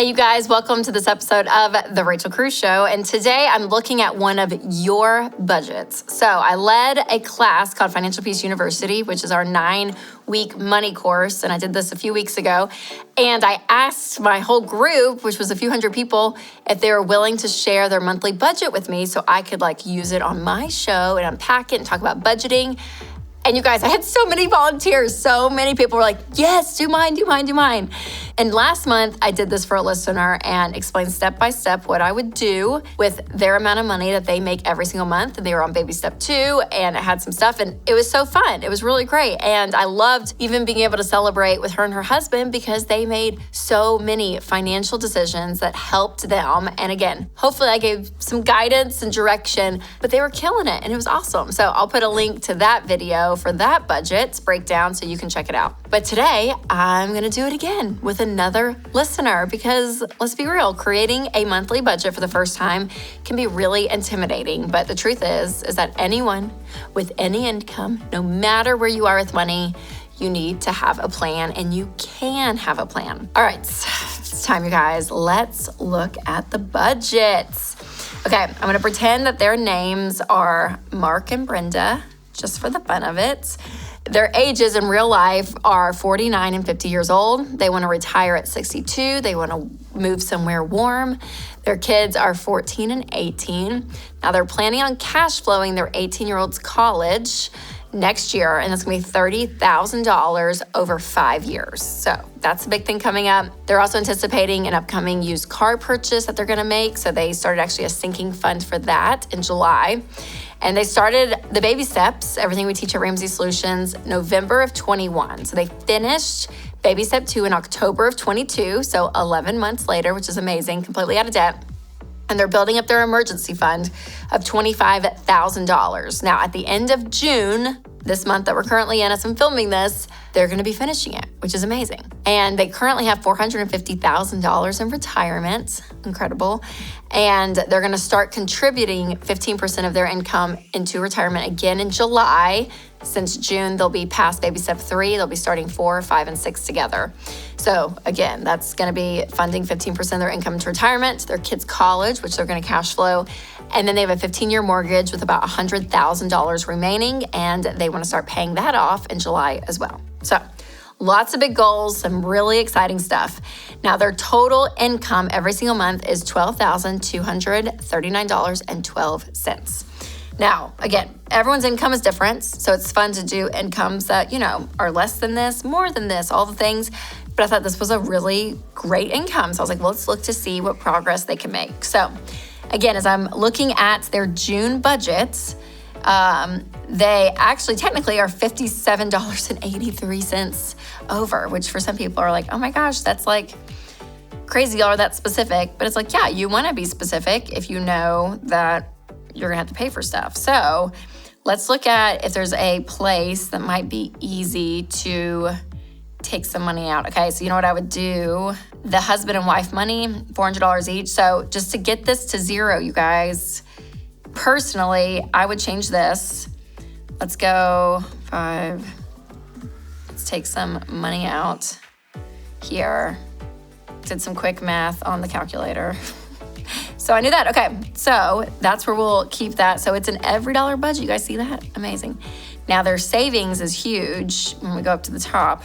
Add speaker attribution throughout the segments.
Speaker 1: Hey, you guys, welcome to this episode of The Rachel Cruze Show. And today I'm looking at one of your budgets. So I led a class called Financial Peace University, which is our 9-week money course. And I did this a few weeks ago. And I asked my whole group, which was a few hundred people, if they were willing to share their monthly budget with me so I could use it on my show and unpack it and talk about budgeting. And you guys, I had so many volunteers. So many people were like, yes, do mine. And last month, I did this for a listener and explained step by step what I would do with their amount of money that they make every single month. And they were on baby step 2, and it had some stuff, and it was so fun. It was really great. And I loved even being able to celebrate with her and her husband because they made so many financial decisions that helped them. And again, hopefully I gave some guidance and direction, but they were killing it, and it was awesome. So I'll put a link to that video for that budget breakdown so you can check it out. But today, I'm gonna do it again with another listener because let's be real, creating a monthly budget for the first time can be really intimidating. But the truth is that anyone with any income, no matter where you are with money, you need to have a plan, and you can have a plan. All right, it's time, you guys. Let's look at the budgets. Okay, I'm gonna pretend that their names are Mark and Brenda, just for the fun of it. Their ages in real life are 49 and 50 years old. They want to retire at 62. They want to move somewhere warm. Their kids are 14 and 18. Now they're planning on cash flowing their 18-year-old's college next year, and that's gonna be $30,000 over 5 years. So that's a big thing coming up. They're also anticipating an upcoming used car purchase that they're gonna make. So they started actually a sinking fund for that in July. And they started the baby steps, everything we teach at Ramsey Solutions, November of 21. So they finished baby step 2 in October of 22. So 11 months later, which is amazing, completely out of debt. And they're building up their emergency fund of $25,000. Now, at the end of June, this month that we're currently in, as I'm filming this, they're gonna be finishing it, which is amazing. And they currently have $450,000 in retirement, incredible. And they're gonna start contributing 15% of their income into retirement again in July. Since June, they'll be past baby step 3. They'll be starting 4, 5, and 6 together. So again, that's gonna be funding 15% of their income into retirement, their kids' college, which they're gonna cash flow. And then they have a 15-year mortgage with about $100,000 remaining, and they wanna start paying that off in July as well. So lots of big goals, some really exciting stuff. Now, their total income every single month is $12,239.12. Now, again, everyone's income is different, so it's fun to do incomes that, are less than this, more than this, all the things. But I thought this was a really great income. So I was like, well, let's look to see what progress they can make. So again, as I'm looking at their June budgets, they actually technically are $57.83 over, which for some people are like, oh my gosh, that's crazy or that specific. But it's yeah, you want to be specific if you know that you're gonna have to pay for stuff. So let's look at if there's a place that might be easy to take some money out. Okay, so you know what I would do? The husband and wife money, $400 each. So just to get this to zero, you guys, personally, I would change this. Let's go 5. Let's take some money out here. Did some quick math on the calculator. So I knew that. Okay, so that's where we'll keep that. So it's an every dollar budget. You guys see that? Amazing. Now their savings is huge when we go up to the top.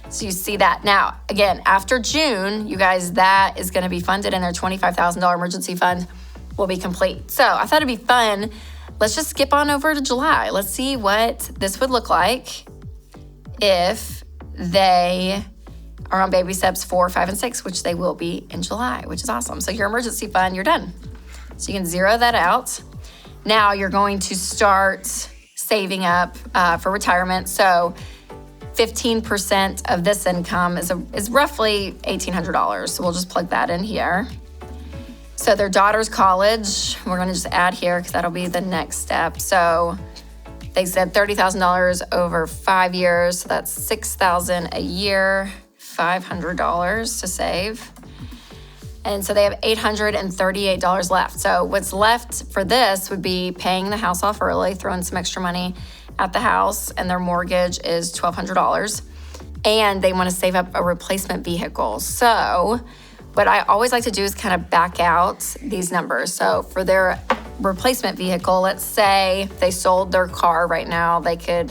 Speaker 1: So you see that. Now, again, after June, you guys, that is gonna be funded, and their $25,000 emergency fund will be complete. So I thought it'd be fun. Let's just skip on over to July. Let's see what this would look like if they are on baby steps 4, 5, and 6, which they will be in July, which is awesome. So your emergency fund, you're done. So you can zero that out. Now you're going to start saving up for retirement. So 15% of this income is roughly $1,800. So we'll just plug that in here. So their daughter's college, we're gonna just add here because that'll be the next step. So they said $30,000 over 5 years. So that's $6,000 a year. $500 to save. And so they have $838 left. So what's left for this would be paying the house off early, throwing some extra money at the house, and their mortgage is $1,200. And they want to save up a replacement vehicle. So what I always like to do is kind of back out these numbers. So for their replacement vehicle, let's say they sold their car right now, they could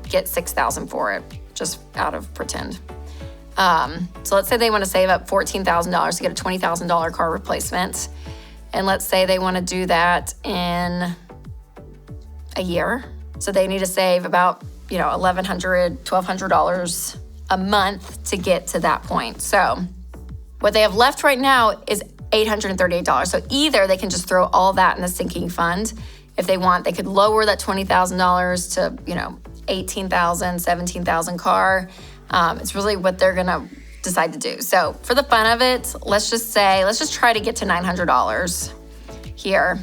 Speaker 1: get $6,000 for it, just out of pretend. So let's say they want to save up $14,000 to get a $20,000 car replacement. And let's say they want to do that in a year. So they need to save about, $1,100, $1,200 a month to get to that point. So what they have left right now is $838. So either they can just throw all that in the sinking fund. If they want, they could lower that $20,000 to, $18,000, $17,000 car. It's really what they're gonna decide to do. So for the fun of it, let's just try to get to $900 here.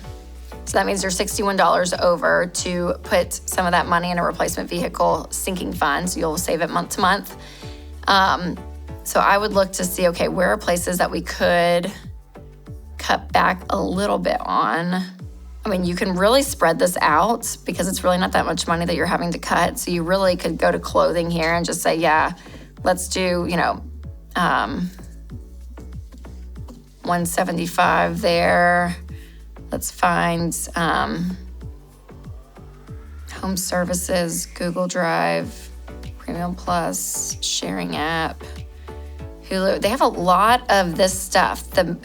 Speaker 1: So that means you're $61 over to put some of that money in a replacement vehicle sinking fund. So you'll save it month to month. So I would look to see, okay, where are places that we could cut back a little bit on? I mean, you can really spread this out because it's really not that much money that you're having to cut. So you really could go to clothing here and just say, yeah, let's do, $175 there. Let's find home services, Google Drive, Premium Plus, sharing app, Hulu. They have a lot of this stuff. The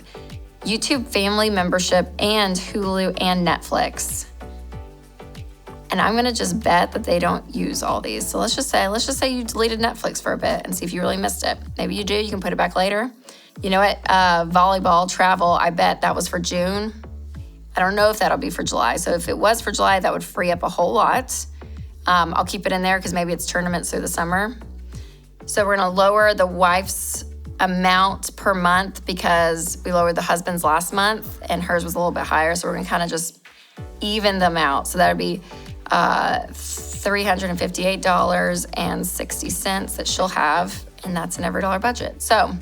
Speaker 1: YouTube family membership and Hulu and Netflix. And I'm gonna just bet that they don't use all these. So let's just say you deleted Netflix for a bit and see if you really missed it. Maybe you do, you can put it back later. You know what, volleyball, travel, I bet that was for June. I don't know if that'll be for July. So if it was for July, that would free up a whole lot. I'll keep it in there because maybe it's tournaments through the summer. So we're gonna lower the wife's amount per month because we lowered the husband's last month and hers was a little bit higher. So we're gonna kind of just even them out. So that would be $358.60 that she'll have, and that's an every dollar budget. So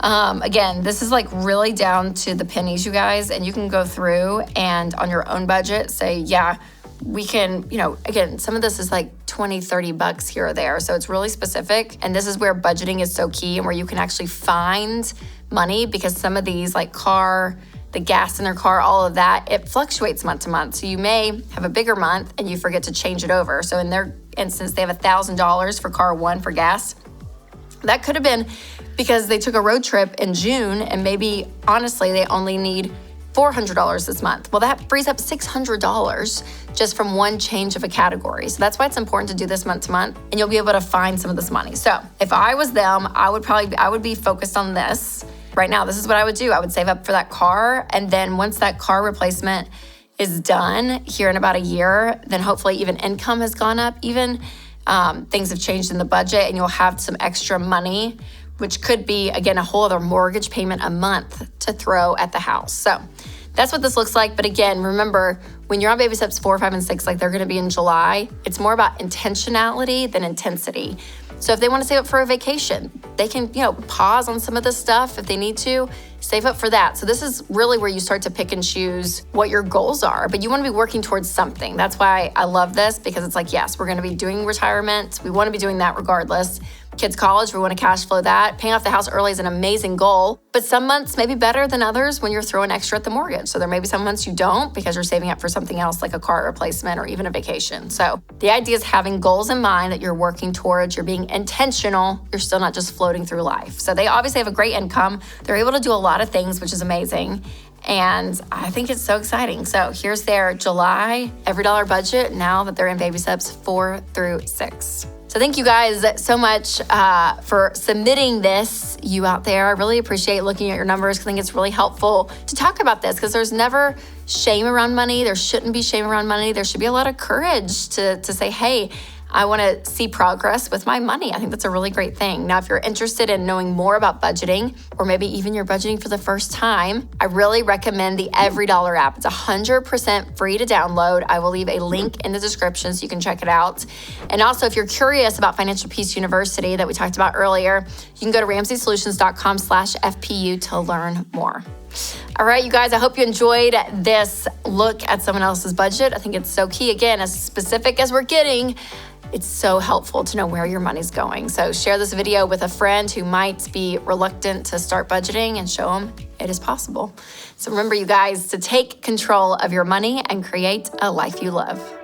Speaker 1: again, this is like really down to the pennies, you guys, and you can go through and on your own budget say, yeah, we can, again, some of this is like $20, $30 here or there. So it's really specific. And this is where budgeting is so key and where you can actually find money because some of these like the gas in their car, all of that, it fluctuates month to month. So you may have a bigger month and you forget to change it over. So in their instance, they have $1,000 for car one for gas. That could have been because they took a road trip in June and maybe honestly, they only need $400 this month. Well, that frees up $600 just from one change of a category. So that's why it's important to do this month to month and you'll be able to find some of this money. So if I was them, I would be focused on this. Right now, this is what I would do. I would save up for that car. And then once that car replacement is done here in about a year, then hopefully even income has gone up, even things have changed in the budget and you'll have some extra money, which could be, again, a whole other mortgage payment a month to throw at the house. So that's what this looks like. But again, remember, when you're on baby steps 4, 5, and 6, like they're gonna be in July, it's more about intentionality than intensity. So if they want to save up for a vacation, they can, pause on some of this stuff if they need to, save up for that. So this is really where you start to pick and choose what your goals are, but you want to be working towards something. That's why I love this because it's like, yes, we're going to be doing retirement. We want to be doing that regardless. Kids' college, we want to cash flow that. Paying off the house early is an amazing goal, but some months may be better than others when you're throwing extra at the mortgage. So there may be some months you don't because you're saving up for something else like a car replacement or even a vacation. So the idea is having goals in mind that you're working towards, you're being intentional, you're still not just floating through life. So they obviously have a great income. They're able to do a lot of things, which is amazing. And I think it's so exciting. So here's their July every dollar budget now that they're in baby steps 4 through 6. So thank you guys so much for submitting this, you out there. I really appreciate looking at your numbers. I think it's really helpful to talk about this because there's never shame around money. There shouldn't be shame around money. There should be a lot of courage to say, hey, I want to see progress with my money. I think that's a really great thing. Now, if you're interested in knowing more about budgeting, or maybe even you're budgeting for the first time, I really recommend the Every Dollar app. It's 100% free to download. I will leave a link in the description so you can check it out. And also, if you're curious about Financial Peace University that we talked about earlier, you can go to RamseySolutions.com/FPU to learn more. All right, you guys, I hope you enjoyed this look at someone else's budget. I think it's so key. Again, as specific as we're getting, It's so helpful to know where your money's going. So share this video with a friend who might be reluctant to start budgeting and show them it is possible. So remember, you guys, to take control of your money and create a life you love.